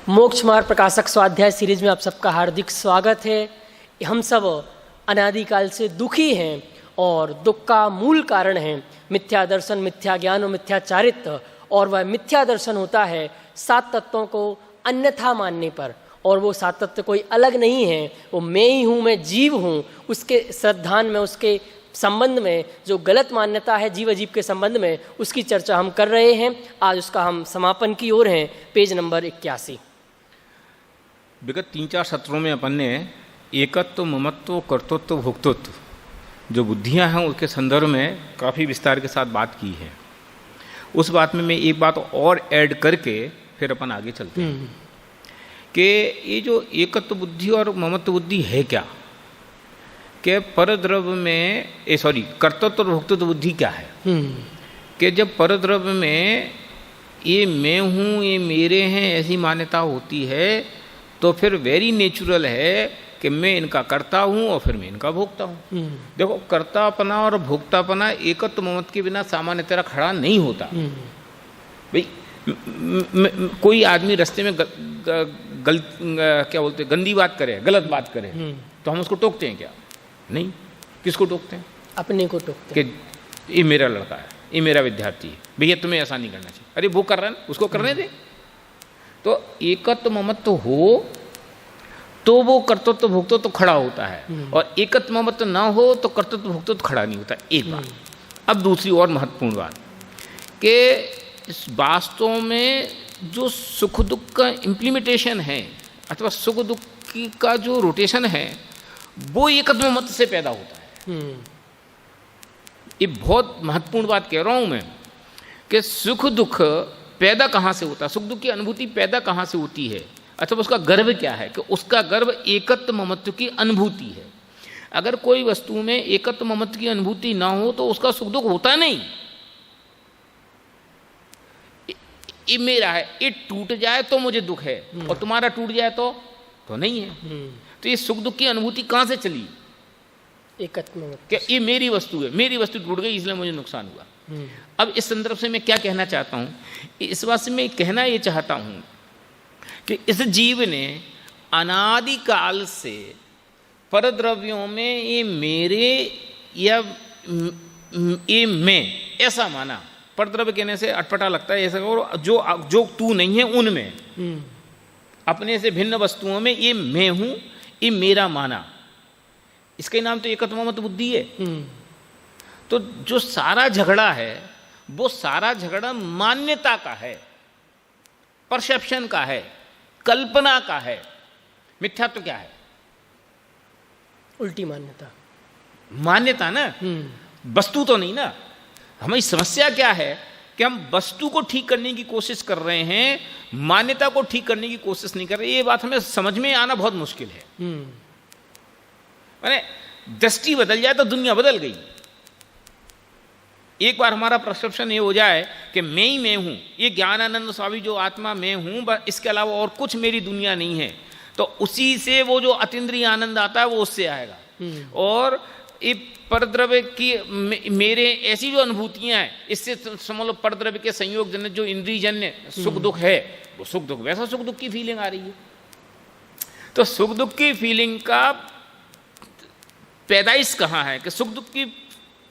मोक्ष मार्ग प्रकाशक स्वाध्याय सीरीज में आप सबका हार्दिक स्वागत है। हम सब अनादिकाल से दुखी हैं और दुख का मूल कारण है मिथ्या दर्शन, मिथ्या ज्ञान और मिथ्याचारित्व। और वह मिथ्या दर्शन होता है सात तत्वों को अन्यथा मानने पर, और वो सात तत्व कोई अलग नहीं है, वो मैं ही हूँ, मैं जीव हूँ। उसके श्रद्धान में, उसके संबंध में जो गलत मान्यता है जीव अजीव के संबंध में, उसकी चर्चा हम कर रहे हैं। आज उसका हम समापन की ओर हैं, पेज नंबर 81। विगत 3-4 सत्रों में अपन ने एकत्व, ममत्व, कर्तृत्व, भोक्तृत्व जो बुद्धियां हैं उसके संदर्भ में काफ़ी विस्तार के साथ बात की है। उस बात में मैं एक बात और ऐड करके फिर अपन आगे चलते हैं कि ये जो एकत्व बुद्धि और ममत्व बुद्धि है क्या, कि परद्रव्य में कर्तृत्व और भोक्तृत्व बुद्धि क्या है। कि जब परद्रव्य में ये मैं हूँ, ये मेरे हैं, ऐसी मान्यता होती है तो फिर वेरी नेचुरल है कि मैं इनका करता हूँ और फिर मैं इनका भोगता हूँ। देखो, कर्तापना और भोक्तापना एकत्व ममत्व के बिना सामान्य तरह खड़ा नहीं होता। भाई कोई आदमी रास्ते में क्या बोलते गंदी बात करे, गलत बात करे, तो हम उसको टोकते हैं क्या? नहीं। किसको टोकते हैं? अपने को टोकते हैं कि ये मेरा लड़का है, ये मेरा विद्यार्थी है, भैया तुम्हें ऐसा नहीं करना चाहिए। अरे वो कर रहा है, उसको करने दे। तो एकत्व ममत्व हो तो वो कर्तृत्व भोक्तृत्व तो खड़ा होता है, और एकत्व ममत्व ना हो तो कर्तृत्व भोक्तृत्व खड़ा नहीं होता। एक बात। अब दूसरी और महत्वपूर्ण बात कि इस वास्तव में जो सुख दुख का इम्प्लीमेंटेशन है अथवा सुख दुख का जो रोटेशन है वो एकत्व ममत्व से पैदा होता है। ये बहुत महत्वपूर्ण बात कह रहा हूं मैं कि सुख दुख पैदा कहाँ से होता है, सुख दुख की अनुभूति पैदा कहाँ से होती है, अथवा उसका गर्भ क्या है, कि उसका गर्भ एकत्व ममत्व की अनुभूति है। अगर कोई वस्तु में एकत्व ममत्व की अनुभूति ना हो तो उसका सुख दुख होता नहीं। ये मेरा है, ये टूट जाए तो मुझे दुख है, और तुम्हारा टूट जाए तो नहीं है। तो ये सुख दुख की अनुभूति कहाँ से चली? एकत्व ममत्व। क्या ये मेरी वस्तु है, मेरी वस्तु टूट गई इसलिए मुझे नुकसान हुआ। अब इस संदर्भ से मैं क्या कहना चाहता हूँ, इस बात से मैं कहना ये चाहता हूँ कि इस जीव ने अनादिकाल से परद्रव्यों में ये मेरे या ये मैं ऐसा माना। परद्रव्य कहने से अटपटा लगता है ऐसा, और जो तू नहीं है उनमें, अपने से भिन्न वस्तुओं में ये मैं हूँ, ये मेरा माना। इसके नाम तो एकत्व ममत्व बुद्धि है। तो जो सारा झगड़ा है वो सारा झगड़ा मान्यता का है, परसेप्शन का है, कल्पना का है। मिथ्यात्व क्या है? उल्टी मान्यता। मान्यता ना, वस्तु तो नहीं ना। हमारी समस्या क्या है कि हम वस्तु को ठीक करने की कोशिश कर रहे हैं, मान्यता को ठीक करने की कोशिश नहीं कर रहे। ये बात हमें समझ में आना बहुत मुश्किल है। माने दृष्टि बदल जाए तो दुनिया बदल गई। एक बार हमारा परसेप्शन ये हो जाए कि मैं ही मैं हूँ, ये ज्ञानानंद स्वामी जो आत्मा मैं हूँ, बस इसके अलावा और कुछ मेरी दुनिया नहीं है, तो उसी से वो जो अतीन्द्रिय आनंद आता है वो उससे आएगा। और ये परद्रव्य की मेरे ऐसी जो अनुभूतियाँ हैं, इससे समझ लो परद्रव्य के संयोग जन्य जो इंद्रियजन्य सुख दुख है, वो सुख दुख, वैसा सुख दुख की फीलिंग आ रही है। तो सुख दुख की फीलिंग का पैदाइश कहाँ है? कि सुख दुख की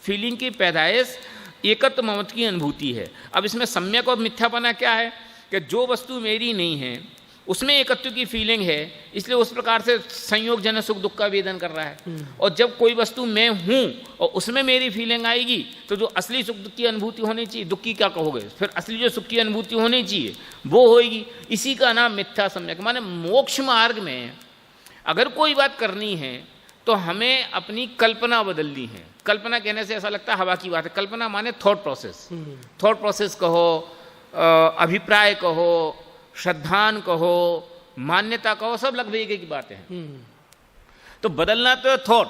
फीलिंग की पैदाइश एकत्व ममत्व की अनुभूति है। अब इसमें सम्यक और मिथ्यापना क्या है कि जो वस्तु मेरी नहीं है उसमें एकत्व की फीलिंग है, इसलिए उस प्रकार से संयोग जन सुख दुख का वेदन कर रहा है। और जब कोई वस्तु मैं हूँ और उसमें मेरी फीलिंग आएगी तो जो असली सुख दुख की अनुभूति होनी चाहिए, दुख की क्या कहोगे, फिर असली जो सुख की अनुभूति होनी चाहिए वो होएगी। इसी का नाम मिथ्या सम्यक। माने मोक्ष मार्ग में अगर कोई बात करनी है तो हमें अपनी कल्पना बदलनी है। कल्पना कहने से ऐसा लगता है हवा की बात है। कल्पना माने थॉट प्रोसेस। थॉट प्रोसेस कहो, अभिप्राय कहो, श्रद्धान कहो, मान्यता कहो, सब लगभग एक की बातें हैं। तो बदलना तो थॉट,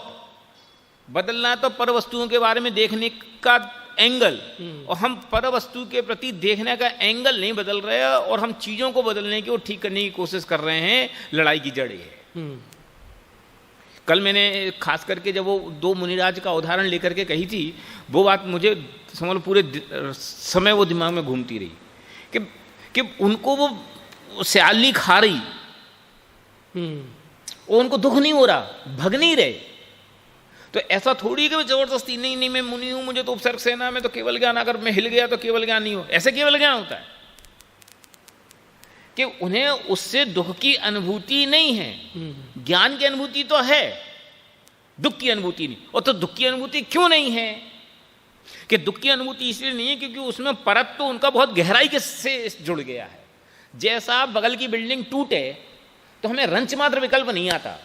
बदलना तो पर वस्तुओं के बारे में देखने का एंगल, और हम पर वस्तु के प्रति देखने का एंगल नहीं बदल रहे हैं, और हम चीज़ों को बदलने की और ठीक करने की कोशिश कर रहे हैं। लड़ाई की जड़ है। कल मैंने खास करके जब वो 2 मुनिराज का उदाहरण लेकर के कही थी, वो बात मुझे समझ लो पूरे समय वो दिमाग में घूमती रही कि उनको वो स्याली खा रही, और उनको दुख नहीं हो रहा, भग नहीं रहे। तो ऐसा थोड़ी कि जबरदस्ती नहीं नहीं मैं मुनि हूं, मुझे तो उपसर्ग सेना में तो केवल ज्ञान, अगर मैं हिल गया तो केवल ज्ञान नहीं हो, ऐसे केवल ज्ञान होता है कि उन्हें उससे दुख की अनुभूति नहीं है, ज्ञान की अनुभूति तो है, दुख की अनुभूति नहीं। और तो दुख की अनुभूति क्यों नहीं है? कि दुख की अनुभूति इसलिए नहीं है क्योंकि उसमें परत तो उनका बहुत गहराई के से जुड़ गया है। जैसा बगल की बिल्डिंग टूटे तो हमें रंच मात्र विकल्प नहीं आता,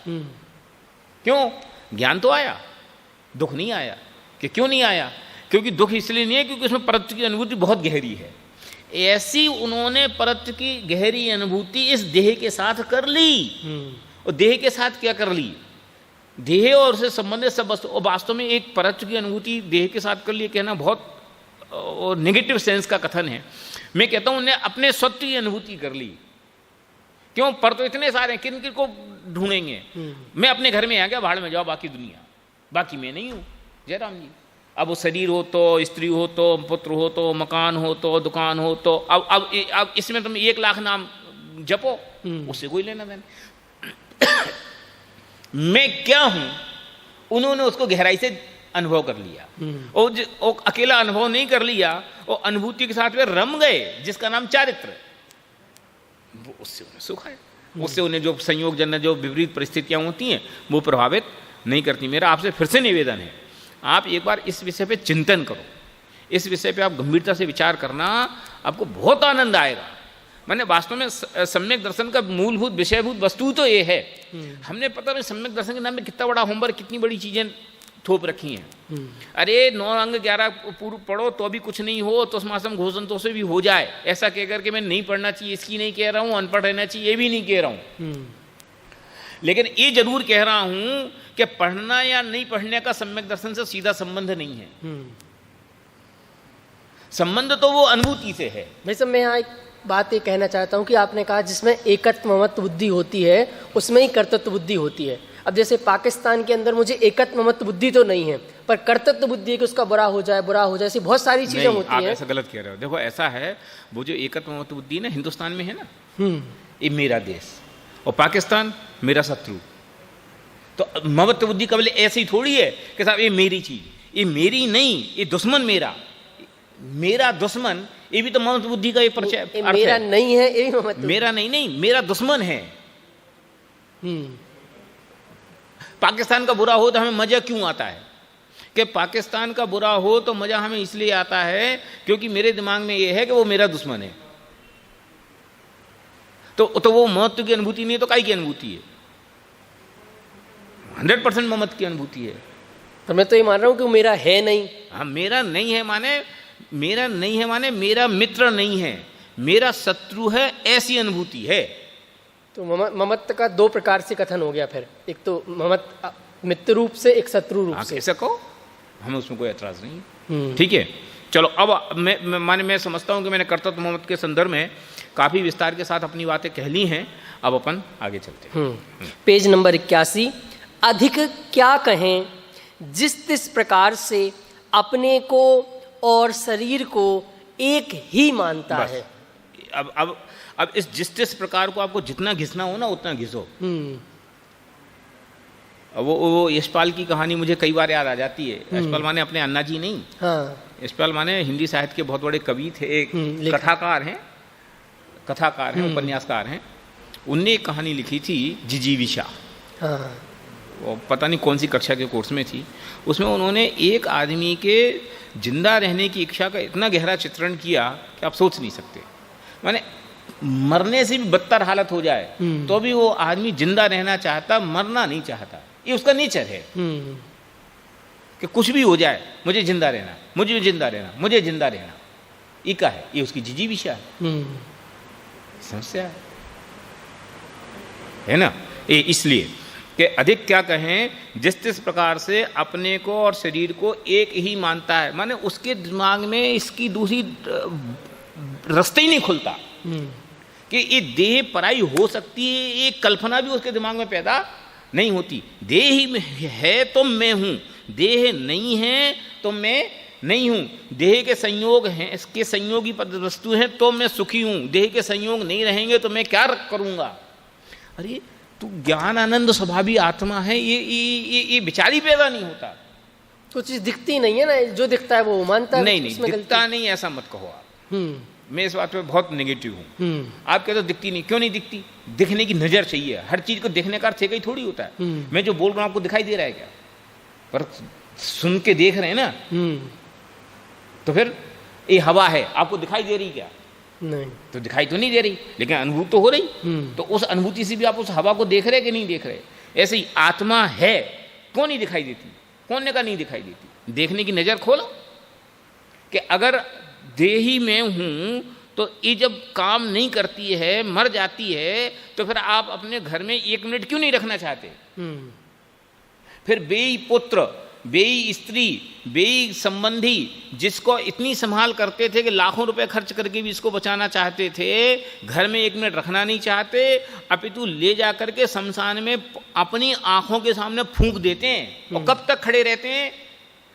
क्यों? ज्ञान तो आया, दुख नहीं आया। कि क्यों नहीं आया? क्योंकि दुख इसलिए नहीं है क्योंकि उसमें परत की अनुभूति बहुत गहरी है। ऐसी उन्होंने परत की गहरी अनुभूति इस देह के साथ कर ली। और देह के साथ क्या कर ली? देह और उससे संबंधित सब वस्तु, और वास्तव में एक परत की अनुभूति देह के साथ कर ली कहना बहुत नेगेटिव सेंस का कथन है। मैं कहता हूं उन्हें अपने सत्व की अनुभूति कर ली। क्यों? पर तो इतने सारे हैं, किन किन को ढूंढेंगे? मैं अपने घर में आ गया, भाड़ में जाओ बाकी दुनिया, बाकी मैं नहीं हूं। जयराम जी, अब वो शरीर हो तो, स्त्री हो तो, पुत्र हो तो, मकान हो तो, दुकान हो तो, अब इसमें तुम 1 लाख नाम जपो, उससे कोई लेना देना। मैं क्या हूं, उन्होंने उसको गहराई से अनुभव कर लिया। और अकेला अनुभव नहीं कर लिया, और अनुभूति के साथ वे रम गए, जिसका नाम चारित्र। वो उससे उन्हें सुख है, उससे उन्हें जो संयोग जन्य जो विपरीत परिस्थितियां होती हैं वो प्रभावित नहीं करती। मेरा आपसे फिर से निवेदन है, आप एक बार इस विषय पे चिंतन करो, इस विषय पे आप गंभीरता से विचार करना, आपको बहुत आनंद आएगा। मैंने वास्तव में सम्यक दर्शन का मूलभूत विषयभूत वस्तु तो ये है। हमने पता नहीं सम्यक दर्शन के नाम में कितना बड़ा होमवर्क, कितनी बड़ी चीजें थोप रखी हैं। अरे 9 अंग 11 पूर्व पढ़ो तो भी कुछ नहीं हो, तो समासम घोषण तो से भी हो जाए, ऐसा कहकर के मैं नहीं पढ़ना चाहिए इसकी नहीं कह रहा हूं, अनपढ़ रहना चाहिए ये भी नहीं कह रहा हूं। लेकिन ये जरूर कह रहा हूं कि पढ़ना या नहीं पढ़ने का सम्यक दर्शन से सीधा संबंध नहीं है। संबंध तो वो अनुभूति से है। भाई साहब, मैं यहाँ एक बात ये कहना चाहता हूँ कि आपने कहा जिसमें एकत्व ममत्व बुद्धि होती है उसमें ही कर्तृत्व बुद्धि होती है। अब जैसे पाकिस्तान के अंदर मुझे एकत्व ममत्व बुद्धि तो नहीं है, पर कर्तृत्व बुद्धि है कि उसका बुरा हो जाए, ऐसी बहुत सारी चीजें होती हैं। आप ऐसा गलत कह रहे हो। देखो ऐसा है, वो जो एकत्व ममत्व बुद्धि ना हिंदुस्तान में है ना, ये मेरा देश, और पाकिस्तान मेरा शत्रु। तो ममत्व बुद्धि का बोले ऐसी थोड़ी है कि साहब ये मेरी चीज, ये मेरी नहीं, ये दुश्मन मेरा, मेरा दुश्मन, ये भी तो ममत्व बुद्धि का ये परिचय। मेरा नहीं है, ये मेरा नहीं, मेरा दुश्मन है। पाकिस्तान का बुरा हो तो हमें मजा क्यों आता है? कि पाकिस्तान का बुरा हो तो मजा हमें इसलिए आता है क्योंकि मेरे दिमाग में ये है कि वो मेरा दुश्मन है। तो वो महत्व की अनुभूति नहीं है तो काई की अनुभूति है? 100% ममत्व की अनुभूति है। तो मैं तो ये मान रहा हूं कि वो मेरा है नहीं। हाँ, मेरा नहीं है माने मेरा मित्र नहीं है, मेरा शत्रु है, ऐसी अनुभूति है। तो ममत्व का 2 प्रकार से कथन हो गया फिर, एक तो ममत्व मित्र रूप से, एक शत्रु रूप से। ऐसा कहो, हमें उसमें कोई एतराज नहीं। ठीक है, चलो अब मैं समझता हूं कि मैंने कर्तव्य ममत्व के संदर्भ में काफी विस्तार के साथ अपनी बातें कह ली हैं। अब अपन आगे चलते हैं। Page number 81। अधिक क्या कहें, जिस प्रकार से अपने को और शरीर को एक ही मानता है। अब इस जिस प्रकार को आपको जितना घिसना हो ना उतना घिसो। वो यशपाल की कहानी मुझे कई बार याद आ जाती है। यशपाल माने अपने अन्ना जी नहीं, यशपाल माने हिंदी साहित्य के बहुत बड़े कवि थे, एक कथाकार हैं, उपन्यासकार हैं। उनने एक कहानी लिखी थी जिजीविषा। वो पता नहीं कौन सी कक्षा के कोर्स में थी। उसमें उन्होंने एक आदमी के जिंदा रहने की इच्छा का इतना गहरा चित्रण किया कि आप सोच नहीं सकते। माने मरने से भी बदतर हालत हो जाए तो भी वो आदमी जिंदा रहना चाहता, मरना नहीं चाहता। ये उसका नेचर है कि कुछ भी हो जाए मुझे जिंदा रहना, मुझे जिंदा रहना। ये का है, ये उसकी जिजीविषा है, समस्या है ना। ये इसलिए कि अधिक क्या कहें, जिस प्रकार से अपने को और शरीर को एक ही मानता है, माने उसके दिमाग में इसकी दूसरी रास्ते ही नहीं खुलता कि ये देह पराई हो सकती है। ये कल्पना भी उसके दिमाग में पैदा नहीं होती। देह ही है तो मैं हूं, देह नहीं है तो मैं नहीं हूँ, देह के संयोग हैं, इसके संयोगी वस्तु हैं तो मैं सुखी हूँ, देह के संयोग नहीं रहेंगे तो मैं क्या करूँगा। अरे तू ज्ञान आनंद स्वभावी आत्मा है, ये विचार ही पैदा नहीं होता। तो चीज़ दिखती नहीं है ना, जो दिखता है वो मानता है। नहीं दिखता नहीं, ऐसा मत कहो आप। मैं इस बात पे बहुत नेगेटिव हूँ। आप कहते हो दिखती नहीं, क्यों नहीं दिखती? दिखने की नज़र चाहिए। हर चीज़ को देखने का अर्थ एक ही थोड़ी होता है। मैं जो बोल रहा हूँ आपको दिखाई दे रहा है क्या? पर सुन के देख रहे हैं ना, तो फिर ये हवा है, आपको दिखाई दे रही क्या? नहीं, तो दिखाई तो नहीं दे रही, लेकिन अनुभूति तो हो रही। तो उस अनुभूति से भी आप उस हवा को देख रहे कि नहीं देख रहे? ऐसे ही आत्मा है, क्यों नहीं दिखाई देती? कौन ने कहा नहीं दिखाई देती? देखने की नज़र खोलो कि अगर देही में हूं तो ये जब काम नहीं करती है, मर जाती है, तो फिर आप अपने घर में 1 मिनट क्यों नहीं रखना चाहते? फिर बेई पुत्र, बेई स्त्री, बेई संबंधी जिसको इतनी संभाल करते थे कि लाखों रुपए खर्च करके भी इसको बचाना चाहते थे, घर में 1 मिनट रखना नहीं चाहते, अपितु ले जा करके शमशान में अपनी आंखों के सामने फूंक देते हैं। और कब तक खड़े रहते हैं?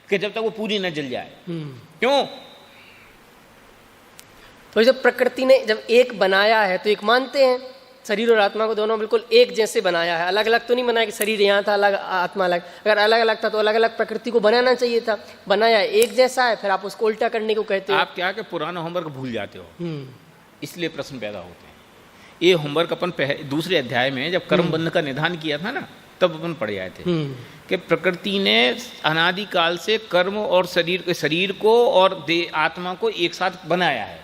कि जब तक वो पूरी न जल जाए। क्यों? तो जब प्रकृति ने जब एक बनाया है तो एक मानते हैं, शरीर और आत्मा को दोनों बिल्कुल एक जैसे बनाया है। अलग अलग तो नहीं बनाया कि शरीर यहाँ था अलग, आत्मा अलग। अगर अलग अलग था तो अलग अलग प्रकृति को बनाना चाहिए था, बनाया एक जैसा है, फिर आप उसको उल्टा करने को कहते हो। आप क्या कि पुराना होमवर्क भूल जाते हो, इसलिए प्रश्न पैदा होते हैं। ये होमवर्क अपन दूसरे अध्याय में जब कर्म बंध का निदान किया था ना, तब अपन पढ़ आए थे कि प्रकृति ने अनादिकाल से कर्म और शरीर को और आत्मा को एक साथ बनाया है।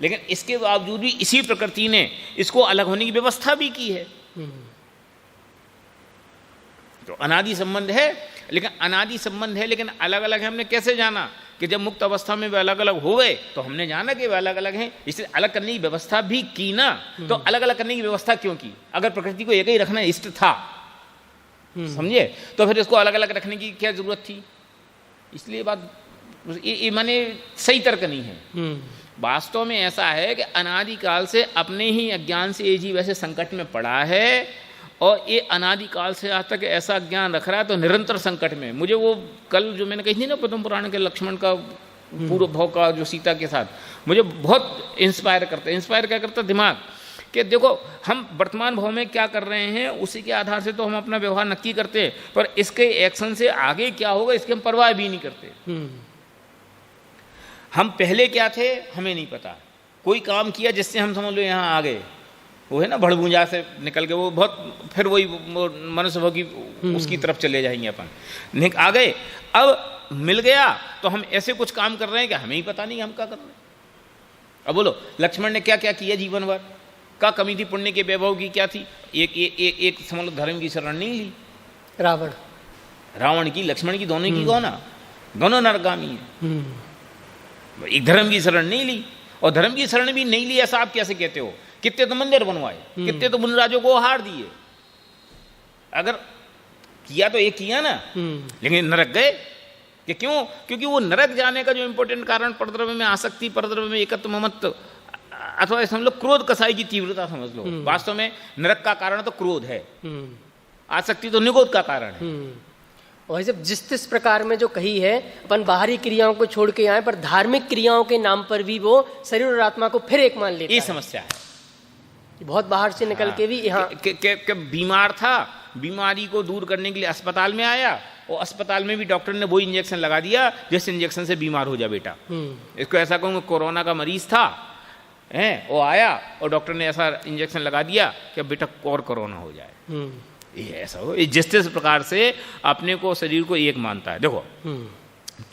लेकिन इसके बावजूद भी इसी प्रकृति ने इसको अलग होने की व्यवस्था भी की है। तो अनादि संबंध है, लेकिन अलग अलग है। हमने कैसे जाना? कि जब मुक्त अवस्था में वे अलग अलग हो गए तो हमने जाना कि वे अलग अलग हैं, इसलिए अलग करने की व्यवस्था भी की ना। तो अलग अलग करने की व्यवस्था क्यों की? अगर प्रकृति को एक ही रखना इष्ट था, समझे, तो फिर इसको अलग अलग रखने की क्या जरूरत थी? इसलिए बात ये माने सही तर्क नहीं है। वास्तव में ऐसा है कि अनादिकाल से अपने ही अज्ञान से ये जीव ऐसे संकट में पड़ा है, और ये अनादिकाल से आज तक ऐसा ज्ञान रख रहा है, तो निरंतर संकट में। मुझे वो कल जो मैंने कही थी ना पद्म पुराण के लक्ष्मण का पूर्व भाव का जो सीता के साथ, मुझे बहुत इंस्पायर क्या करता दिमाग, कि देखो हम वर्तमान भाव में क्या कर रहे हैं उसी के आधार से तो हम अपना व्यवहार नक्की करते हैं, पर इसके एक्शन से आगे क्या होगा इसकी हम परवाह भी नहीं करते। हम पहले क्या थे हमें नहीं पता, कोई काम किया जिससे हम समझ लो यहाँ आ गए, वो है ना भड़भुंजा से निकल के वो बहुत फिर वही मनुष्य भाव की उसकी तरफ चले जाएंगे अपन। आ गए, अब मिल गया तो हम ऐसे कुछ काम कर रहे हैं कि हमें ही पता नहीं हम क्या कर रहे हैं। अब बोलो लक्ष्मण ने क्या क्या किया जीवन भर, क्या कमी थी पुण्य के वैभव की, क्या थी? एक समझ लो धर्म की शरण नहीं ली। रावण की, लक्ष्मण की, दोनों की कौन? दोनों नरगामी है। एक धर्म की शरण नहीं ली, और धर्म की शरण भी नहीं ली ऐसा आप कैसे कहते हो? कितने तो मंदिर बनवाए, कितने तो मुनिराजों को हार दिए। अगर किया तो एक किया ना, लेकिन नरक गए कि क्यों? क्योंकि वो नरक जाने का जो इंपॉर्टेंट कारण परद्रव्य में आसक्ति, परद्रव्य में एकत्व ममत्व, अथवा समझ लो क्रोध कसाई की तीव्रता समझ लो। वास्तव में नरक का कारण तो क्रोध है, आसक्ति तो निगोद का कारण है। और जब जिस प्रकार में जो कही है अपन बाहरी क्रियाओं को छोड़ के आए, पर धार्मिक क्रियाओं के नाम पर भी वो शरीर और आत्मा को फिर एक मान लेता है। ये समस्या है, बहुत बाहर से निकल के भी यहाँ बीमार था, बीमारी को दूर करने के लिए अस्पताल में आया, और अस्पताल में भी डॉक्टर ने वही इंजेक्शन लगा दिया जिस इंजेक्शन से बीमार हो जा बेटा। इसको ऐसा कहूँगा कोरोना का मरीज था, हैं, वो आया और डॉक्टर ने ऐसा इंजेक्शन लगा दिया कि बेटा और कोरोना हो जाए। ये ऐसा हो, जिस प्रकार से अपने को शरीर को एक मानता है। देखो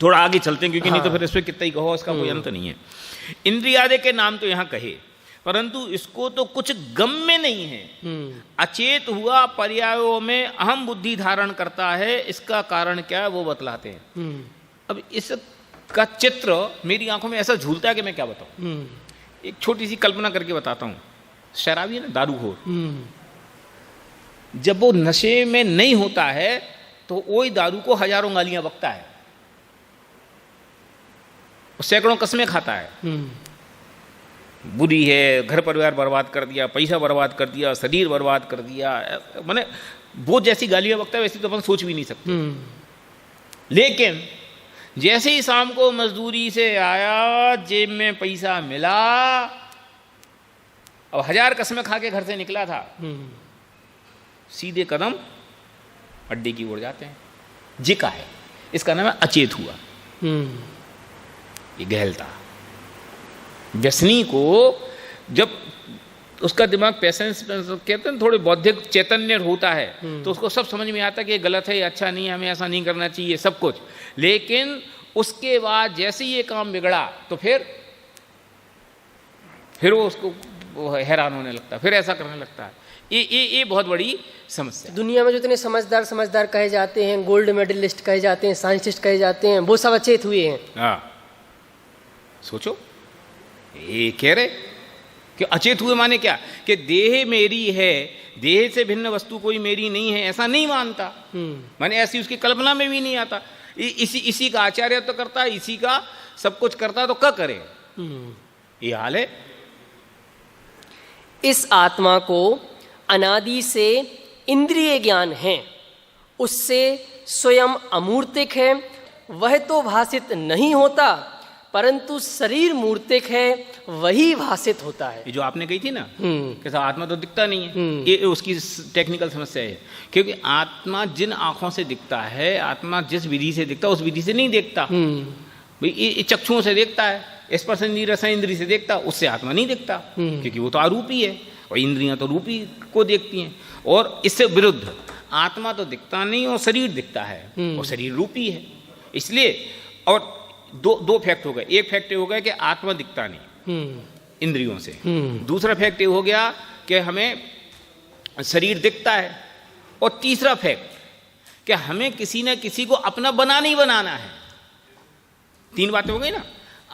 थोड़ा आगे चलते हैं, क्योंकि नहीं तो फिर इस पर कितना ही कहो इसका कोई अंत नहीं है। इंद्रियादि के नाम तो यहाँ कहे, परंतु इसको तो कुछ गम में नहीं है। अचेत हुआ पर्यायों में अहम बुद्धि धारण करता है, इसका कारण क्या है वो बतलाते हैं। अब इसका चित्र मेरी आंखों में ऐसा झूलता है कि मैं क्या बताऊं। एक छोटी सी कल्पना करके बताता हूं। शराबी है ना, दारूखोर, जब वो नशे में नहीं होता है तो वही दारू को हजारों गालियां बकता है, सैकड़ों कस्में खाता है, बुरी है, घर परिवार बर्बाद कर दिया, पैसा बर्बाद कर दिया, शरीर बर्बाद कर दिया, माने वो जैसी गालियां बकता है वैसी तो अपन सोच भी नहीं सकते। लेकिन जैसे ही शाम को मजदूरी से आया, जेब में पैसा मिला, अब 1000 कसमें खा के घर से निकला था, सीधे कदम अड्डे की ओर जाते हैं। जिका है, इसका नाम है अचेत हुआ। ये गहलता। व्यसनी को जब उसका दिमाग पेशेंस कहते हैं थोड़े बौद्धिक चैतन्य होता है, तो उसको सब समझ में आता है कि ये गलत है, ये अच्छा नहीं है, हमें ऐसा नहीं करना चाहिए, सब कुछ। लेकिन उसके बाद जैसे ही ये काम बिगड़ा तो फिर वो उसको हैरान होने लगता है, फिर ऐसा करने लगता है। ये बहुत बड़ी समस्या। दुनिया में जो इतने समझदार कहे जाते हैं, गोल्ड मेडलिस्ट कहे जाते हैं, साइंटिस्ट कहे जाते हैं, वो सब अचेत हुए हैं। हाँ, सोचो, ये कह रहे कि अचेत हुए माने क्या, कि देह मेरी है, देह से भिन्न वस्तु कोई मेरी नहीं है, ऐसा नहीं मानता। माने ऐसी उसकी कल्पना में भी नहीं आता। इसी का आचार्य तो करता है, इसी का सब कुछ करता है, तो क्या करे। ये हाल है। इस आत्मा को अनादि से इंद्रिय ज्ञान है, उससे स्वयं अमूर्तिक है, वह तो भासित नहीं होता, परंतु शरीर मूर्तिक है, वही भासित होता है। ये जो आपने कही थी ना कि आत्मा तो दिखता नहीं है, ये उसकी टेक्निकल समस्या है। क्योंकि आत्मा जिन आंखों से दिखता है, आत्मा जिस विधि से दिखता है उस विधि से नहीं देखता। भाई ये चक्षुओं से देखता है, स्पर्श इंद्रिय रस इंद्रिय से देखता, उससे आत्मा नहीं दिखता, क्योंकि वो तो आरूपी है और इंद्रियां तो रूपी को देखती हैं। और इससे विरुद्ध आत्मा तो दिखता नहीं और शरीर दिखता है, और शरीर रूपी है। इसलिए और दो फैक्ट हो गए। एक फैक्ट हो गया कि आत्मा दिखता नहीं इंद्रियों से, दूसरा फैक्ट हो गया कि हमें शरीर दिखता है, और तीसरा फैक्ट कि हमें किसी न किसी को अपना नहीं बनाना है। 3 बातें हो गई ना।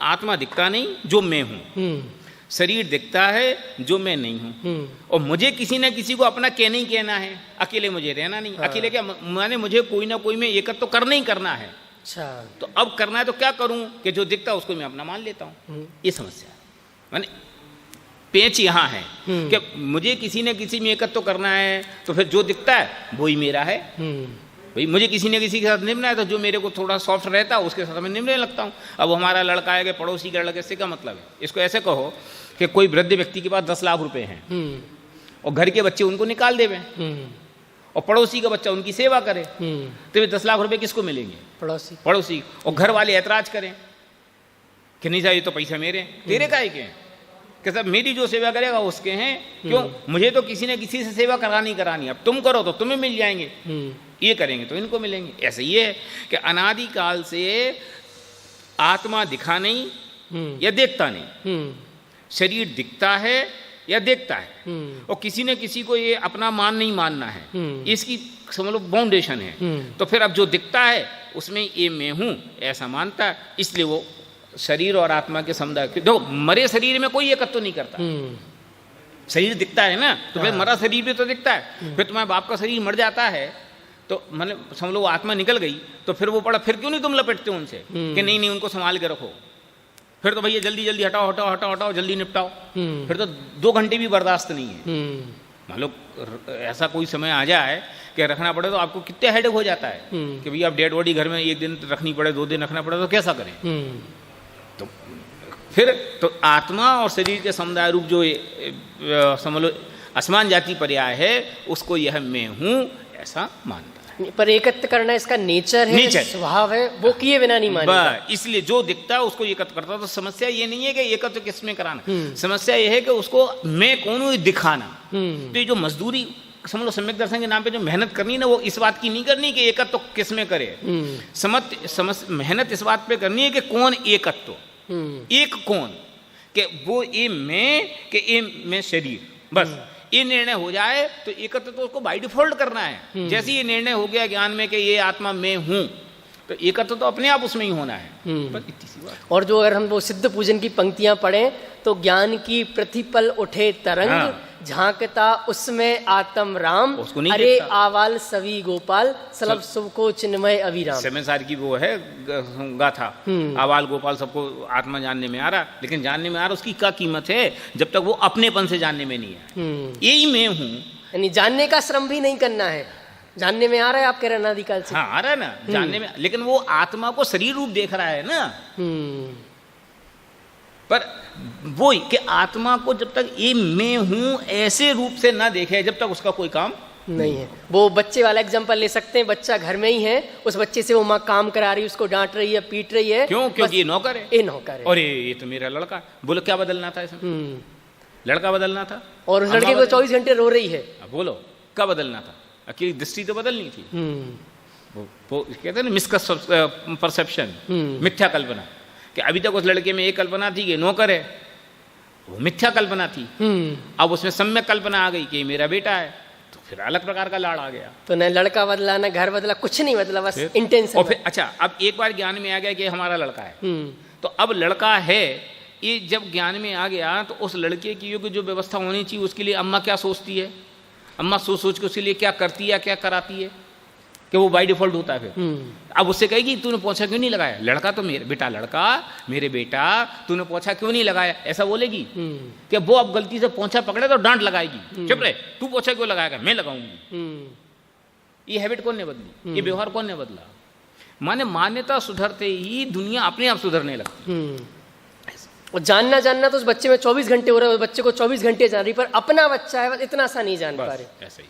आत्मा दिखता नहीं जो मैं हूं, शरीर दिखता है जो मैं नहीं हूं, और मुझे किसी न किसी को अपना कहना ही कहना है, अकेले मुझे रहना नहीं। अकेले क्या माने, मुझे कोई ना कोई में एकत्र तो करना ही करना है। अच्छा, तो अब करना है तो क्या करूं कि जो दिखता है उसको मैं अपना मान लेता हूं। ये समस्या माने पेच यहां है कि मुझे किसी न किसी में एकत्र तो करना है, तो फिर जो दिखता है वो ही मेरा है। भाई मुझे किसी न किसी के साथ निभना है, तो जो मेरे को थोड़ा सॉफ्ट रहता है उसके साथ मैं निभने लगता हूँ। अब हमारा लड़का है कि पड़ोसी का लड़के से क्या मतलब है। इसको ऐसे कहो कि कोई वृद्ध व्यक्ति के पास 10 लाख रुपए हैं, और घर के बच्चे उनको निकाल देवे, और पड़ोसी का बच्चा उनकी सेवा करे, तो ये 10 लाख रुपए किसको मिलेंगे? पड़ोसी। और घर वाले ऐतराज करें कि नहीं चाहिए, तो पैसा मेरे, तेरे काहे के हैं, कि सब मेरी जो सेवा करेगा उसके हैं। क्यों? मुझे तो किसी न किसी से सेवा करानी, अब तुम करो तो तुम्हें मिल जाएंगे, ये करेंगे तो इनको मिलेंगे। ऐसा ये है कि अनादि काल से आत्मा दिखा नहीं या देखता नहीं, शरीर दिखता है या देखता है, और किसी न किसी को ये अपना नहीं मानना है, इसकी समझ लो बाउंडेशन है। तो फिर अब जो दिखता है उसमें ये मैं हूं ऐसा मानता है, इसलिए वो शरीर और आत्मा के समुदाय। देखो, मरे शरीर में कोई एकत्व तो नहीं करता। शरीर दिखता है ना, तो फिर मरा शरीर भी तो दिखता है। फिर तुम्हारे बाप का शरीर मर जाता है तो मैंने समझ लो आत्मा निकल गई, तो फिर वो पड़ा, फिर क्यों नहीं तुम लपेटते हो उनसे कि नहीं उनको संभाल के रखो। फिर तो भैया जल्दी हटाओ, जल्दी निपटाओ। फिर तो 2 घंटे भी बर्दाश्त नहीं है। मान लो ऐसा कोई समय आ जाए कि रखना पड़े, तो आपको कितने हेडेक हो जाता है कि भैया अब डेड बॉडी घर में 1 दिन रखनी पड़े, 2 दिन रखना पड़े, तो कैसा करें। तो फिर तो आत्मा और शरीर के समुदाय रूप जो समझ लो असमान जाति पर्याय है, उसको यह मैं हूं ऐसा मानता है। पर एकत्र करना इसका नेचर है, स्वभाव है, वो किए बिना नहीं मानेगा। इसलिए जो दिखता है उसको एकत्र करता है। तो समस्या ये नहीं है कि एकत्र किसमें कराना, समस्या ये है कि उसको मैं कौन हूं दिखाना। तो ये जो मजदूरी समझ लो सम्यक दर्शन के नाम पे जो मेहनत करनी ना, वो इस बात की नहीं करनी कि एकत्व तो किस में करे। मेहनत इस बात पे करनी है कि कौन एकत्व, एक कौन, कि वो ये मैं, कि ये मैं शरीर, बस ये निर्णय हो जाए तो एकत्व तो उसको बाय डिफॉल्ट करना है। जैसे ये निर्णय हो गया ज्ञान में कि ये आत्मा मैं हूं, तो एकत्व तो अपने आप उसमें ही होना है। बस इतनी सी बात। और जो अगर हम वो सिद्ध पूजन की पंक्तियां पढ़ें तो ज्ञान की प्रतिपल उठे तरंग, झांकता उसमें आत्म राम, अरे आवाल सवी गोपाल, सलब सबको चिन्मय अविराम। समय की वो है गाथा, आवाल गोपाल सबको आत्मा जानने में आ रहा, लेकिन जानने में आ रहा उसकी क्या कीमत है जब तक वो अपनेपन से जानने में नहीं है। यही मैं हूं, यानी जानने का श्रम भी नहीं करना है, जानने में आ रहा है आप कह रहे हैं अनादिकाल से? हाँ आ रहा है ना जानने में, लेकिन वो आत्मा को शरीर रूप देख रहा है ना। पर वो कि आत्मा को जब तक ये मैं हूं ऐसे रूप से ना देखे, जब तक उसका कोई काम नहीं है। वो बच्चे वाला एग्जांपल ले सकते हैं, बच्चा घर में ही है, उस बच्चे से वो माँ काम करा रही है, उसको डांट रही है, पीट रही है। क्यों? क्योंकि ये नौकर है। ये नौकर है। और ये तो मेरा लड़का। बोलो क्या बदलना था इसमें? लड़का बदलना था। और उस लड़के को 24 घंटे रो रही है। बोलो क्या बदलना था? अकेली दृष्टि तो बदलनी थी। वो कहते हैं ना मिसकंसेप्शन, परसेप्शन, मिथ्या कल्पना, कि अभी तक उस लड़के में एक कल्पना थी कि नौकर है, वो मिथ्या कल्पना थी। अब उसमें सम्यक कल्पना आ गई कि मेरा बेटा है, तो फिर अलग प्रकार का लाड़ आ गया। तो न लड़का बदला न घर बदला, कुछ नहीं बदला, बस इंटेंशन। और फिर अच्छा, अब एक बार ज्ञान में आ गया कि हमारा लड़का है, तो अब लड़का है, ये जब ज्ञान में आ गया तो उस लड़के की जो व्यवस्था होनी चाहिए उसके लिए अम्मा क्या सोचती है, अम्मा सोच सोच के उसके लिए क्या करती है, क्या कराती है, कि वो बाय डिफॉल्ट होता है। फिर अब उससे कहेगी तूने पोछा क्यों नहीं लगाया? लड़का तो मेरे बेटा, लड़का मेरे बेटा, तूने पोछा क्यों नहीं लगाया? ऐसा बोलेगी कि वो अब गलती से पोछा पकड़े तो डांट लगाएगी, चुप रहे, तू पोछा क्यों लगाएगा, मैं लगाऊंगी। ये हैबिट कौन ने बदली? ये व्यवहार कौन ने बदला? माने मान्यता सुधरते ही दुनिया अपने आप सुधरने लगती। और जानना जानना तो उस बच्चे में 24 घंटे हो रहा है, बच्चे को 24 घंटे जान रही, पर अपना बच्चा है, इतना सा नहीं जान पा रहे। ऐसा ही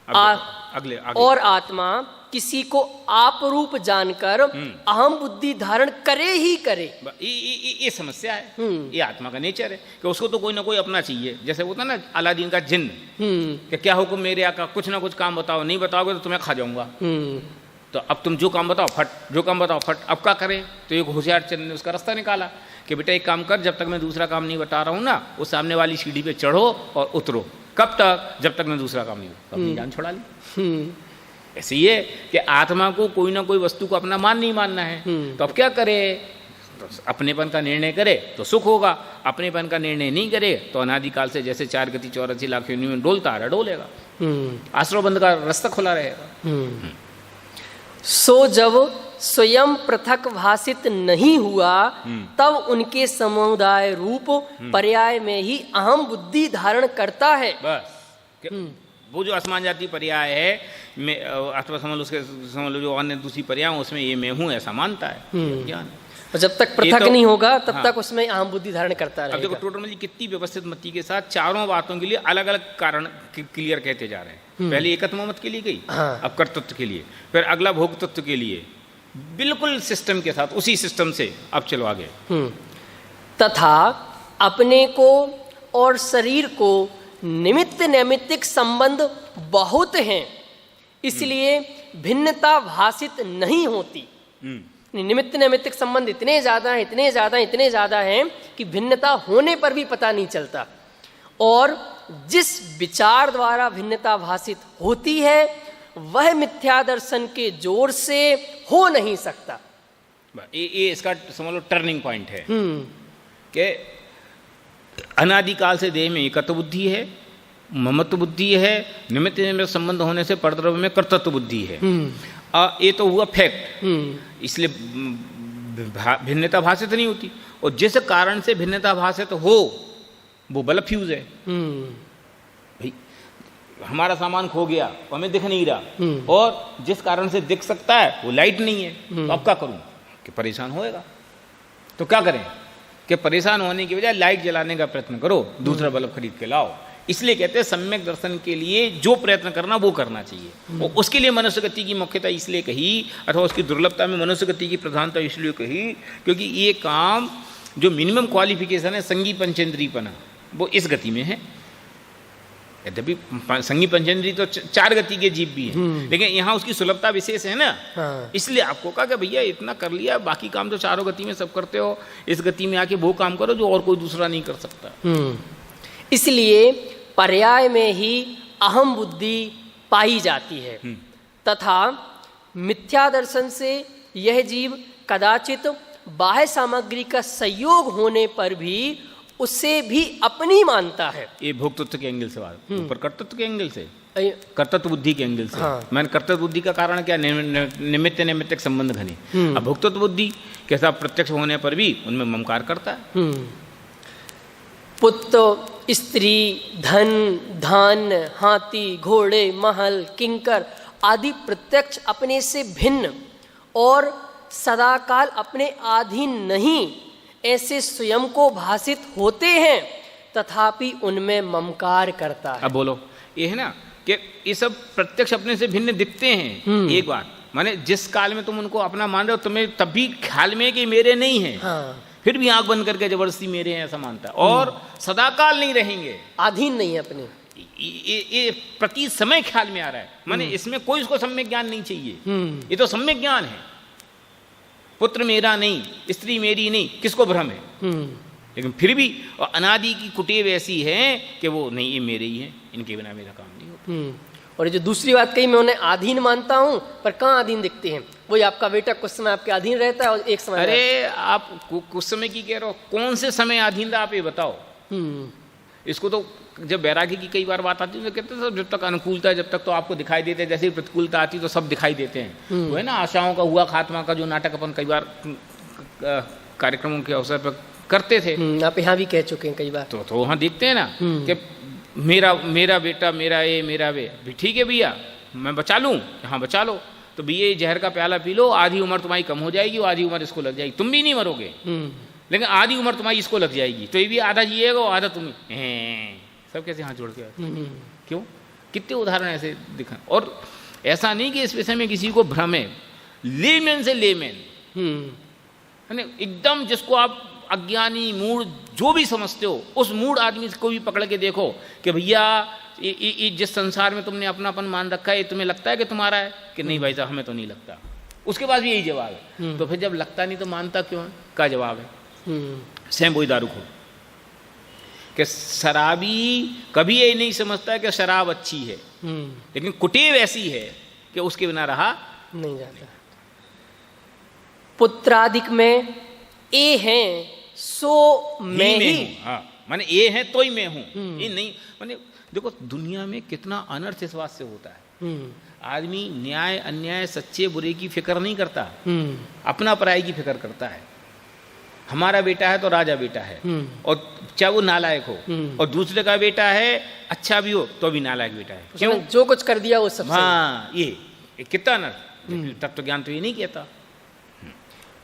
अगले और आत्मा किसी को आप रूप जानकर अहम बुद्धि धारण करे ही करे। ये समस्या है, ये आत्मा का नेचर है कि उसको तो कोई ना कोई अपना चाहिए। जैसे होता ना अलादीन का जिन्न, कि क्या हुक्म मेरे आका, कुछ ना कुछ काम बताओ, नहीं बताओगे तो तुम्हें खा जाऊंगा। तो अब तुम जो काम बताओ फट, जो काम बताओ फट। अब क्या करें? तो एक होशियार चंद ने उसका रास्ता निकाला कि बेटा एक काम कर, जब तक मैं दूसरा काम नहीं बता रहा हूँ ना, उस सामने वाली सीढ़ी पे चढ़ो और उतरो। कब तक? जब तक मैं दूसरा काम नहीं बता। अपनी जान छुड़ा ली। ऐसे ही है कि आत्मा को कोई ना कोई वस्तु को अपना मान नहीं मानना है, तो अब क्या करे? तो अपनेपन का निर्णय करे तो सुख होगा, अपनेपन का निर्णय नहीं करे तो अनादिकाल से जैसे 4 गति 84 लाख योनि में डोलता आ रहा डोलेगा, आश्रय बंद का रास्ता खुला रहेगा। सो जब स्वयं पृथक भाषित नहीं हुआ, तब उनके समुदाय रूप पर्याय में ही अहम बुद्धि धारण करता है। बस वो जो असमान जाति पर्याय है, मैं अथवा समझ लो जो अन्य दूसरी पर्याय, उसमें ये मैं हूं ऐसा मानता है ज्ञान। और जब तक पृथक नहीं होगा तब तक उसमें अहम बुद्धि धारण करता रहेगा। अब देखो टोटल में कितनी व्यवस्थित मति के साथ चारों बातों के लिए अलग अलग कारण क्लियर कहते जा रहे हैं। पहले एकत्व मत के लिए गई, अब कर्तृत्व के लिए, फिर अगला भोक्तृत्व के लिए, बिल्कुल सिस्टम के साथ, उसी सिस्टम से अब चलो आगे। तथा अपने को और शरीर को निमित्त नैमित्तिक संबंध बहुत हैं, इसलिए भिन्नता भाषित नहीं होती। निमित्त नैमित्तिक संबंध इतने ज्यादा हैं, इतने ज्यादा, इतने ज्यादा हैं कि भिन्नता होने पर भी पता नहीं चलता। और जिस विचार द्वारा भिन्नता भाषित होती है वह मिथ्या दर्शन के जोर से हो नहीं सकता। ये इसका समझ लो टर्निंग पॉइंट है कि अनादिकाल से देह में एकत्व बुद्धि है, ममत्व बुद्धि है, निमित्त निमित्त संबंध होने से परद्रव्य में कर्तृत्व बुद्धि है। ये तो हुआ फैक्ट, इसलिए भिन्नता भाषित नहीं होती। और जिस कारण से भिन्नता भाषित हो वो बल्ब फ्यूज है। भाई हमारा सामान खो गया, हमें दिख नहीं रहा, और जिस कारण से दिख सकता है वो लाइट नहीं है, तो अब क्या करूं? कि परेशान होएगा। तो क्या करें कि परेशान होने की बजाय लाइट जलाने का प्रयत्न करो, दूसरा बल्ब खरीद के लाओ। इसलिए कहते हैं सम्यक दर्शन के लिए जो प्रयत्न करना वो करना चाहिए। और उसके लिए मनुष्य गति की मुख्यता इसलिए कही, अथवा उसकी दुर्लभता में मनुष्य गति की प्रधानता इसलिए कही क्योंकि ये काम जो मिनिमम क्वालिफिकेशन है संगी पंचेंद्रीपना, वो इस गति में है। यद्यपि संगी पंचेंद्री तो 4 गति के जीव भी हैं, लेकिन यहाँ उसकी सुलभता विशेष है ना। इसलिए आपको कहा कि भैया इतना कर लिया, बाकी काम तो 4 गति में सब करते हो, इस गति में आके वो काम करो जो और कोई दूसरा नहीं कर सकता। इसलिए पर्याय में ही अहम बुद्धि पाई जाती है, तथा मिथ्या दर्शन से यह जीव कदाचित बाह्य सामग्री का संयोग होने पर भी उसे भी अपनी मानता है। ये भोक्तृत्व के एंगल से बात, ऊपर कर्तृत्व के एंगल से, कर्तृत्व बुद्धि के एंगल से। मैंने कर्तृत्व बुद्धि का कारण क्या? निमित्त नैमित्तिक संबंध घने। अब भोक्तृत्व बुद्धि के साथ प्रत्यक्ष होने पर भी उनमें ममकार करता है। स्त्री, धन, धान्य, हाथी, घोड़े, महल, किंकर आदि प्रत्यक्ष अपने से भिन्न और सदाकाल अपने अधीन नहीं ऐसे स्वयं को भासित होते हैं, तथापि उनमें ममकार करता है। अब बोलो, ये है ना कि ये सब प्रत्यक्ष अपने से भिन्न दिखते हैं। एक बात माने जिस काल में तुम उनको अपना मान रहे हो, तुम्हें तब भी ख्याल में कि मेरे नहीं है, हाँ। फिर भी आंख बंद करके जबरदस्ती मेरे हैं ऐसा मानता है, और सदाकाल नहीं रहेंगे, अधीन नहीं है अपने। ये प्रति समय ख्याल में आ रहा है, माने इसमें कोई उसको सम्यक ज्ञान नहीं चाहिए। ये तो सम्यक ज्ञान है। पुत्र मेरा नहीं, स्त्री मेरी नहीं, किसको भ्रम है? लेकिन फिर भी अनादि की कुटेव ऐसी है कि वो नहीं, ये मेरे ही है, इनके बिना मेरा काम नहीं होता। और ये जो दूसरी बात कही, मैं उन्हें अधीन मानता हूं, पर कहाँ अधीन दिखते हैं? वही आपका बेटा कुछ समय आपके अधीन रहता है और एक समय, अरे आप कुछ समय की कह रहे हो, कौन से समय अधीन था आप ये बताओ। इसको तो जब बैरागी की कई बार बात आती है तो कहते हैं जब तक अनुकूलता है, जब तक तो आपको दिखाई देते हैं, जैसे ही प्रतिकूलता आती तो सब दिखाई देते हैं। वो है ना आशाओं का हुआ खात्मा का जो नाटक अपन कई बार कार्यक्रमों के अवसर पर करते थे। आप यहाँ भी कह चुके हैं कई बार। तो वहाँ देखते हैं ना कि मेरा बेटा, मेरा ये, मेरा वे, भी ठीक है भैया, मैं बचा लूँ, हाँ बचा लो, तो भैया जहर का प्याला पी लो, आधी उम्र तुम्हारी कम हो जाएगी, आधी उम्र इसको लग जाएगी, तुम भी नहीं मरोगे, लेकिन आधी उम्र तुम्हारी इसको लग जाएगी, तो ये भी आधा जिएगा और आधा तुम्हें। सब कैसे हाथ जोड़ के क्यों? कितने उदाहरण ऐसे दिखा। और ऐसा नहीं कि इस विषय में किसी को भ्रम है, लेमैन से लेमैन, एकदम जिसको आप अज्ञानी मूढ़ जो भी समझते हो, उस मूढ़ आदमी को भी पकड़ के देखो कि भैया ये जिस संसार में तुमने अपनापन मान रखा है, ये तुम्हें लगता है कि तुम्हारा है कि नहीं? भाई साहब हमें तो नहीं लगता। उसके पास भी यही जवाब है। तो फिर जब लगता नहीं तो मानता क्यों है? का जवाब है सेम वही दारू खो कि शराबी कभी ये नहीं समझता है कि शराब अच्छी है, लेकिन कुटेव ऐसी है कि उसके बिना रहा नहीं जाता। पुत्रादिक में ए हैं सो मैं ही हूं। हाँ, माने ये है तो ही मैं हूं, ये नहीं। माने देखो दुनिया में कितना अनर्थ इस बात से होता है। आदमी न्याय अन्याय सच्चे बुरे की फिक्र नहीं करता, अपना पराई की फिक्र करता है। हमारा बेटा है तो राजा बेटा है, और चाहे वो नालायक हो, और दूसरे का बेटा है अच्छा भी हो तो भी नालायक बेटा है। क्यों? जो कुछ कर दिया वो सब। हाँ, ये कितना अनर्थ। तत्व ज्ञान तो ये नहीं कहता।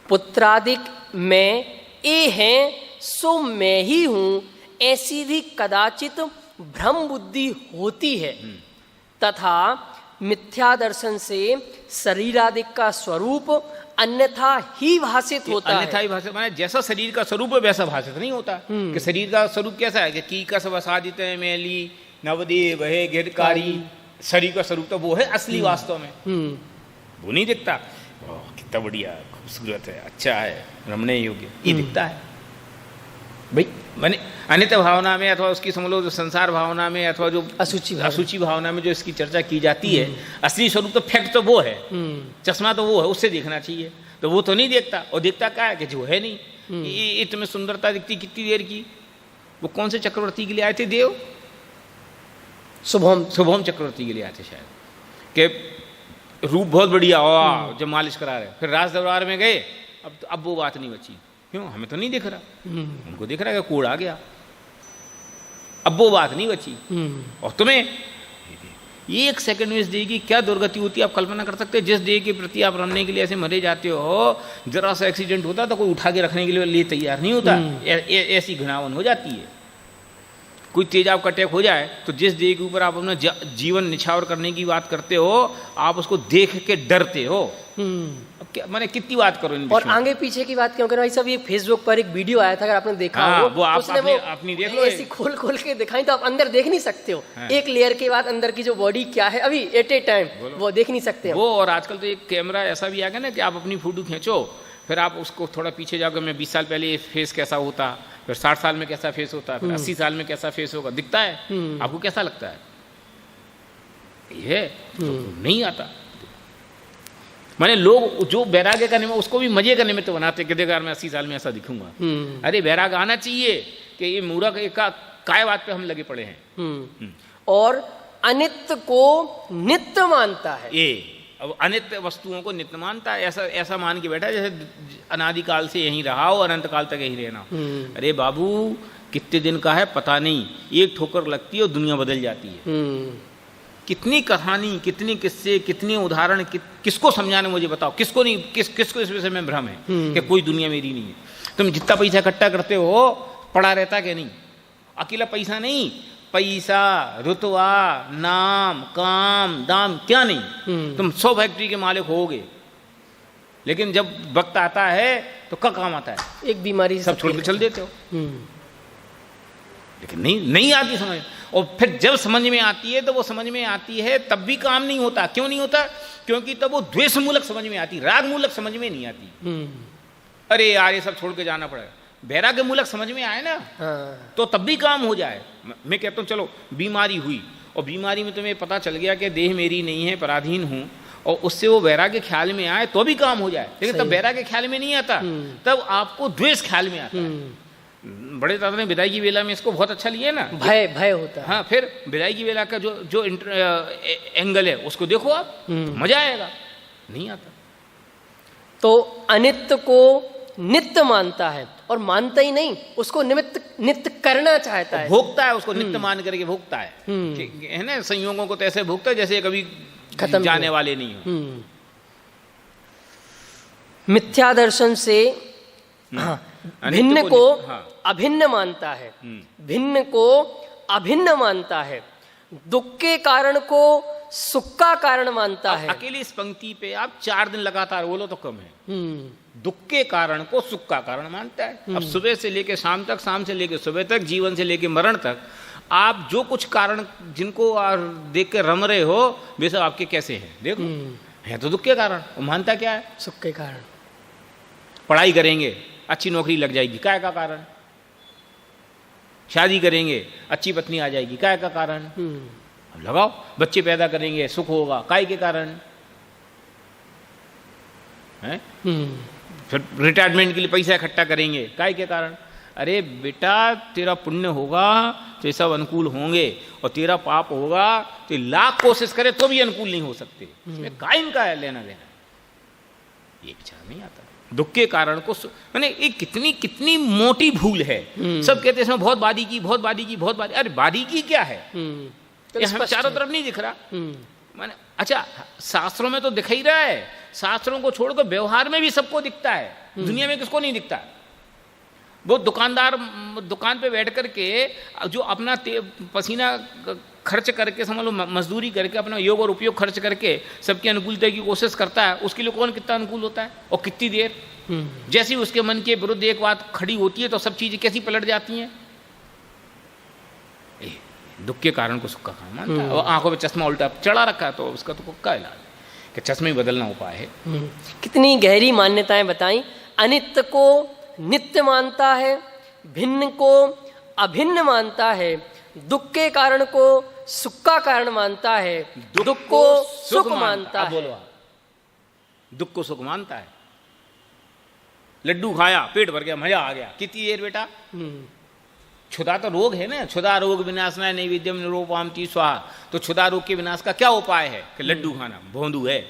पुत्रादिक में ए हैं सो मैं ही हूं, ऐसी भी कदाचित भ्रम बुद्धि होती है, तथा मिथ्या दर्शन से शरीरादिक का स्वरूप अन्यथा ही भाषित होता है। अन्यथा ही भाषित माने जैसा शरीर का स्वरूप है वैसा भाषित नहीं होता। कि शरीर का स्वरूप कैसा है कि कीकस वसादित मैली नवदेव है गिरकारी, शरीर का स्वरूप तो वो है असली वास्तव में, वो नहीं दिखता। कितना बढ़िया खूबसूरत है, अच्छा है, रमणीय योग्य, ये दिखता है भाई। माने अनित्य भावना में अथवा उसकी समझ लो जो संसार भावना में अथवा जो असूची भावना में जो इसकी चर्चा की जाती है, असली स्वरूप तो फैक्ट तो वो है, चश्मा तो वो है, उससे देखना चाहिए। तो वो तो नहीं देखता, और देखता क्या है कि जो है नहीं। ये तुम्हें सुंदरता दिखती कितनी देर की? वो कौन से चक्रवर्ती के लिए आए थे देव? शुभम चक्रवर्ती के लिए आए थे शायद, कि रूप बहुत बढ़िया हो, जब मालिश करा रहे, फिर राज दरबार में गए, अब वो बात नहीं बची। क्यों? हमें तो नहीं दिख रहा, उनको दिख रहा है कि कूड़ आ गया, अब वो बात नहीं बची। और तुम्हें एक सेकंड में इस देह की क्या दुर्गति होती है आप कल्पना कर सकते हैं? जिस देह के प्रति आप रमने के लिए ऐसे मरे जाते हो, जरा सा एक्सीडेंट होता तो कोई उठा के रखने के लिए तैयार नहीं होता, ऐसी घृणावन हो जाती है। कोई तेजाब अटैक हो जाए तो जिस देह के ऊपर आप अपना जीवन निछावर करने की बात करते हो, आप उसको देख के डरते हो। मैंने कितनी बात करो इन। और आगे पीछे की बात क्यों करो भाई साहब? ये फेसबुक पर एक वीडियो आया था, अगर आपने देखा हो, वो अपनी देख लो, ऐसी खोल के दिखाई तो आप अंदर देख नहीं सकते हो। एक लेयर के बाद अंदर की जो बॉडी क्या है अभी एट ए टाइम वो देख नहीं सकते हो। वो और आजकल तो एक कैमरा ऐसा भी आ गया ना कि आप अपनी फोटो खींचो, फिर आप उसको थोड़ा पीछे जाकर मैं 20 साल पहले ये फेस कैसा होता, फिर 60 साल में कैसा फेस होता, फिर 80 साल में कैसा फेस होगा, दिखता है। आपको कैसा लगता है? ये तो नहीं आता। माने लोग जो वैराग्य करने में उसको भी मजे करने में तो बनाते कि देखा मैं 80 साल में ऐसा दिखूंगा। अरे वैराग्य आना चाहिए कि ये मूर्ख काय बात पे हम लगे पड़े हैं। और अनित्य को नित्य मानता है। ये अब अनित्य वस्तुओं को नित्य मानता है, ऐसा मान के बैठा जैसे अनादिकाल से यहीं रहा हो, अनंत काल तक यहीं रहना। अरे बाबू कितने दिन का है पता नहीं, एक ठोकर लगती है और दुनिया बदल जाती है। कितनी कहानी, कितनी किस्से, कितने उदाहरण, किसको समझाने मुझे बताओ, किसको नहीं, किसको इस विषय में भ्रम है कि कोई दुनिया मेरी नहीं है। तुम जितना पैसा इकट्ठा करते हो पड़ा रहता कि नहीं? अकेला पैसा नहीं, पैसा, रुतबा, नाम, काम, दाम, क्या नहीं, तुम 100 फैक्ट्री के मालिक होगे, लेकिन जब वक्त आता है तो क्या काम आता है? एक बीमारी सब छोड़ के चल देते हो। लेकिन नहीं आती समझ, और फिर जब समझ में आती है तो वो समझ में आती है तब भी काम नहीं होता। क्यों नहीं होता? क्योंकि तब वो द्वेष मूलक समझ में आती, राग मूलक समझ में नहीं आती। अरे यार ये सब छोड़ के जाना पड़ेगा। वैराग्य मूलक समझ में आए ना तो तब भी काम हो जाए। मैं कहता हूँ चलो बीमारी हुई और बीमारी में तुम्हें पता चल गया कि देह मेरी नहीं है, पराधीन हूँ, और उससे वो वैराग्य ख्याल में आए तो भी काम हो जाए। लेकिन तब वैराग्य ख्याल में नहीं आता, तब आपको द्वेष ख्याल में आता है। बड़े दादा ने विदाई की वेला में इसको बहुत अच्छा लिया ना, भय होता है। हाँ, फिर विदाई की वेला का जो एंगल है उसको देखो आप, मजा आएगा। नहीं आता। तो अनित्य को नित्य मानता है और मानता ही नहीं, उसको नित्य करना चाहता है, भोगता है, उसको नित्य मान करके भोगता है। है ना, संयोगों को तो ऐसे भोगता है जैसे कभी खत्म जाने वाले नहीं हो। मिथ्या दर्शन से भिन्न को अभिन्न मानता है, भिन्न को अभिन्न मानता है, दुख के कारण को सुख का कारण मानता है। अकेली इस पंक्ति पे आप 4 दिन लगातार बोलो तो कम है। दुख के कारण को सुख का कारण मानता है। अब सुबह से लेके शाम तक, शाम से लेके सुबह तक, जीवन से लेके मरण तक आप जो कुछ कारण जिनको देख के रम रहे हो वे सब आपके कैसे हैं देखो, है तो दुख के कारण। वो मानता क्या है? सुख के कारण। पढ़ाई करेंगे अच्छी नौकरी लग जाएगी, काय का कारण? शादी करेंगे अच्छी पत्नी आ जाएगी, काय का कारण? अब लगाओ, बच्चे पैदा करेंगे सुख होगा, काय के कारण है? फिर रिटायरमेंट के लिए पैसा इकट्ठा करेंगे, काय के कारण? अरे बेटा तेरा पुण्य होगा तो ये सब अनुकूल होंगे, और तेरा पाप होगा तो लाख कोशिश करे तो भी अनुकूल नहीं हो सकते। इसमें काय इनका है लेना देना? ये विचार नहीं आता। दुख के कारण को मैंने एक कितनी मोटी भूल है। सब कहते हैं इसमें बहुत बारीकी, बहुत बारीकी, बहुत बारीकी। अरे बारीकी क्या है? ये हम चारों तरफ नहीं दिख रहा। मैंने अच्छा, शास्त्रों में तो दिख ही रहा है, शास्त्रों को छोड़कर व्यवहार में भी सबको दिखता है। दुनिया में किसको नहीं दिखता? वो दुकानदार दुकान पे बैठ करके जो अपना पसीना खर्च करके, समझ लो मजदूरी करके, अपना योग और उपयोग खर्च करके सबकी अनुकूलता की कोशिश करता है, उसके लिए कौन कितना अनुकूल होता है और कितनी देर? जैसे ही उसके मन के विरुद्ध एक बात खड़ी होती है तो सब चीजें कैसी पलट जाती हैं। दुख के कारण को सुख का कारण मानता है। और आंखों पे चश्मा उल्टा चढ़ा रखा है तो उसका तो क्या इलाज है कि चश्मे ही बदलना उपाय है। कितनी गहरी मान्यताएं बताई। अनित्य को नित्य मानता है, भिन्न को अभिन्न मानता है, दुख के कारण को सुख का कारण मानता है, दुख को सुख मानता है। बोलो, दुख को सुख मानता है। लड्डू खाया, पेट भर गया, मजा आ गया, कितनी देर बेटा? क्षुधा तो रोग है ना, क्षुधा रोग विनाशनाय नैवेद्यम निरूपयामि स्वाहा। तो क्षुधा रोग के विनाश का क्या उपाय है? कि लड्डू खाना भोंदू है।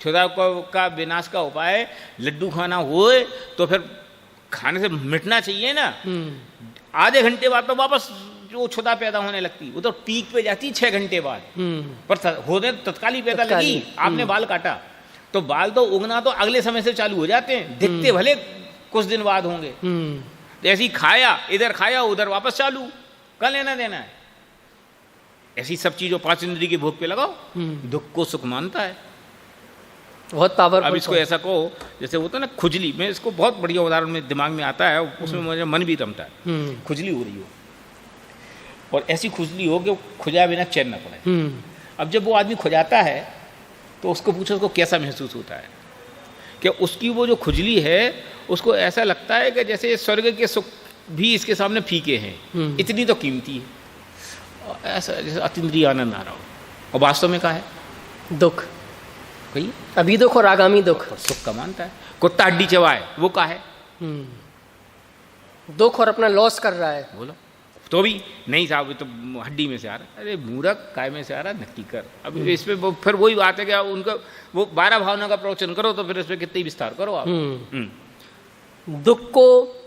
क्षुधा का विनाश का उपाय लड्डू खाना होए तो फिर खाने से मिटना चाहिए ना। आधे घंटे बाद तो वापस जो क्षुधा पैदा होने लगती, वो तो पीक पे जाती 6 घंटे बाद, पर होने तत्काल ही पैदा लगी। आपने बाल काटा तो बाल तो उगना तो अगले समय से चालू हो जाते हैं, दिखते भले कुछ दिन बाद होंगे। ऐसी खाया, इधर खाया उधर वापस चालू, क्या लेना देना है? ऐसी सब चीजों 5 इंद्रिय के भोग पे लगाओ। दुख को सुख मानता है, बहुत पावरफुल। अब इसको ऐसा कहो जैसे होता है ना खुजली, में इसको बहुत बढ़िया उदाहरण में दिमाग में आता है, उसमें मुझे मन भी रमता है। खुजली हो रही हो और ऐसी खुजली हो कि खुजा बिना चैन न पड़े। अब जब वो आदमी खुजाता है तो उसको पूछो उसको कैसा महसूस होता है? कि उसकी वो जो खुजली है उसको ऐसा लगता है कि जैसे स्वर्ग के सुख भी इसके सामने फीके हैं, इतनी तो कीमती है। ऐसा जैसे अतीन्द्रिय आनंद आ रहा हो, और वास्तव में क्या है? दुख। भाई अभी दुख और आगामी दुख। सुख का मानता है। कुत्ता हड्डी चबाए, वो क्या है? दुख और अपना लॉस कर रहा है। बोलो तो भी नहीं साहब, तो हड्डी में से आ रहा है। अरे मूर्ख, काय में से आ रहा है? नक्की कर। अब इस पे फिर वही बात है कि उनका वो 12 भावना का प्रवचन करो तो फिर इस पे कितनी विस्तार करो आप। दुख को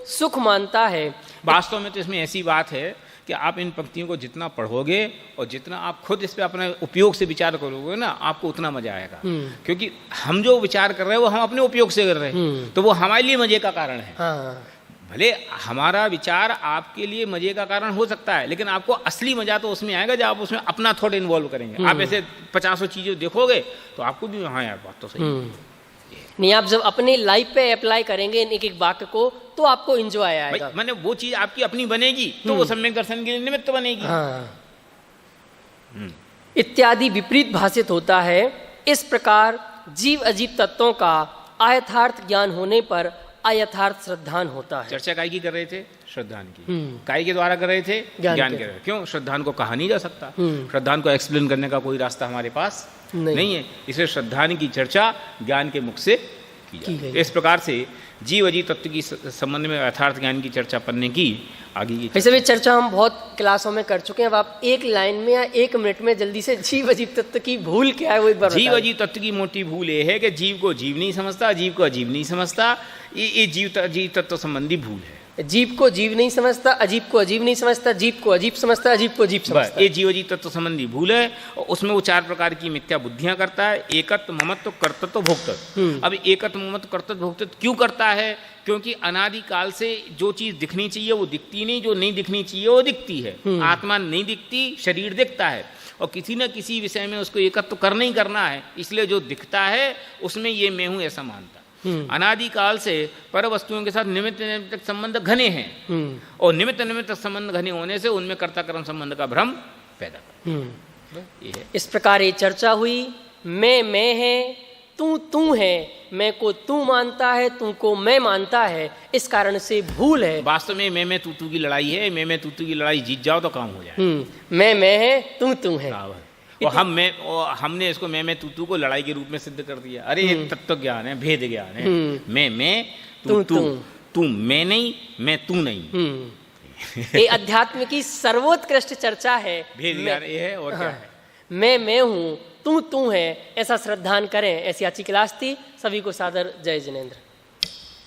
सुख मानता है, वास्तव में तो इसमें ऐसी बात है कि आप इन पंक्तियों को जितना पढ़ोगे और जितना आप खुद इस पे अपने उपयोग से विचार करोगे ना, आपको उतना मजा आएगा। क्योंकि हम जो विचार कर रहे हैं वो हम अपने उपयोग से कर रहे हैं, तो वो हमारे लिए मजे का कारण है। भले हमारा विचार आपके लिए मजे का कारण हो सकता है, लेकिन आपको असली मजा तो उसमें आएगा जब आप उसमें अपना थोड़ा इन्वॉल्व करेंगे। आप ऐसे 50 चीजें देखोगे तो आपको भी हाँ यार बात तो सही है। नहीं, आप जब अपनी लाइफ पे अप्लाई करेंगे एक एक वाक्य को तो आपको एंजॉय आएगा। मैंने वो चीज आपकी अपनी बनेगी तो वो सम्यक दर्शन के निमित्त बनेगी। इत्यादि विपरीत भाषित होता है। इस प्रकार जीव अजीव तत्वों का अयथार्थ ज्ञान होने पर अयथार्थ श्रद्धान होता है। चर्चा काय की कर रहे थे? श्रद्धान की। काय के द्वारा कर रहे थे? ज्ञान के। क्यों? श्रद्धान को कहा नहीं जा सकता, श्रद्धान को एक्सप्लेन करने का कोई रास्ता हमारे पास नहीं है, इसलिए श्रद्धान की चर्चा ज्ञान के मुख से की जाती है। इस प्रकार से जीव अजीव तत्व की संबंध में यथार्थ ज्ञान की चर्चा पढ़ने की आगे की ऐसे भी चर्चा हम बहुत क्लासों में कर चुके हैं। अब आप एक लाइन में या एक मिनट में जल्दी से जीव अजीव तत्व की भूल क्या है वो एक बार बताइए। जीव अजीव तत्व की मोटी भूल ये है कि जीव को जीव नहीं समझता, जीव को अजीब नहीं समझता। ये जीव अजीव तत्व संबंधी भूल है। जीव को जीव नहीं समझता, अजीब को अजीब नहीं समझता, जीव को अजीब समझता, अजीब को अजीब समझता। ये जीव अजीव तत्व संबंधी भूल है और उसमें वो 4 प्रकार की मिथ्या बुद्धियां करता है। एकत्व, ममत्व, कर्तृत्व, भोक्तृत्व। अब एकत्व, ममत्व, कर्तृत्व, भोक्तृत्व क्यों करता है? क्योंकि अनादि काल से जो चीज दिखनी चाहिए वो दिखती नहीं, जो नहीं दिखनी चाहिए वो दिखती है। आत्मा नहीं दिखती, शरीर दिखता है, और किसी न किसी विषय में उसको एकत्व करना ही करना है। इसलिए जो दिखता है उसमें ये मैं हूं ऐसा मानता। अनादि काल से पर वस्तुओं के साथ निमित्त निमित्त संबंध घने हैं, और निमित्त निमित्त संबंध घने होने से उनमें कर्ता कर्म संबंध का भ्रम पैदा करता है। इस प्रकार ये चर्चा हुई। मैं है, तू है, मैं को तू मानता है, तू को मैं मानता है, इस कारण से भूल है। वास्तव में मैं तू की लड़ाई है। मैं तू की लड़ाई जीत जाओ तो काम हो जाए। मैं है, तू है, और हमने इसको मैं तू को लड़ाई के रूप में सिद्ध कर दिया। अरे ये तत्व ज्ञान है, भेद ज्ञान है। मैं तू मैं नहीं, मैं तू नहीं। ये अध्यात्म की सर्वोत्कृष्ट चर्चा है। भेद ज्ञान ये है और क्या है? मैं हूँ, तू है, ऐसा श्रद्धान करें। ऐसी अच्छी क्लास थी। सभी को सादर जय जिनेंद्र।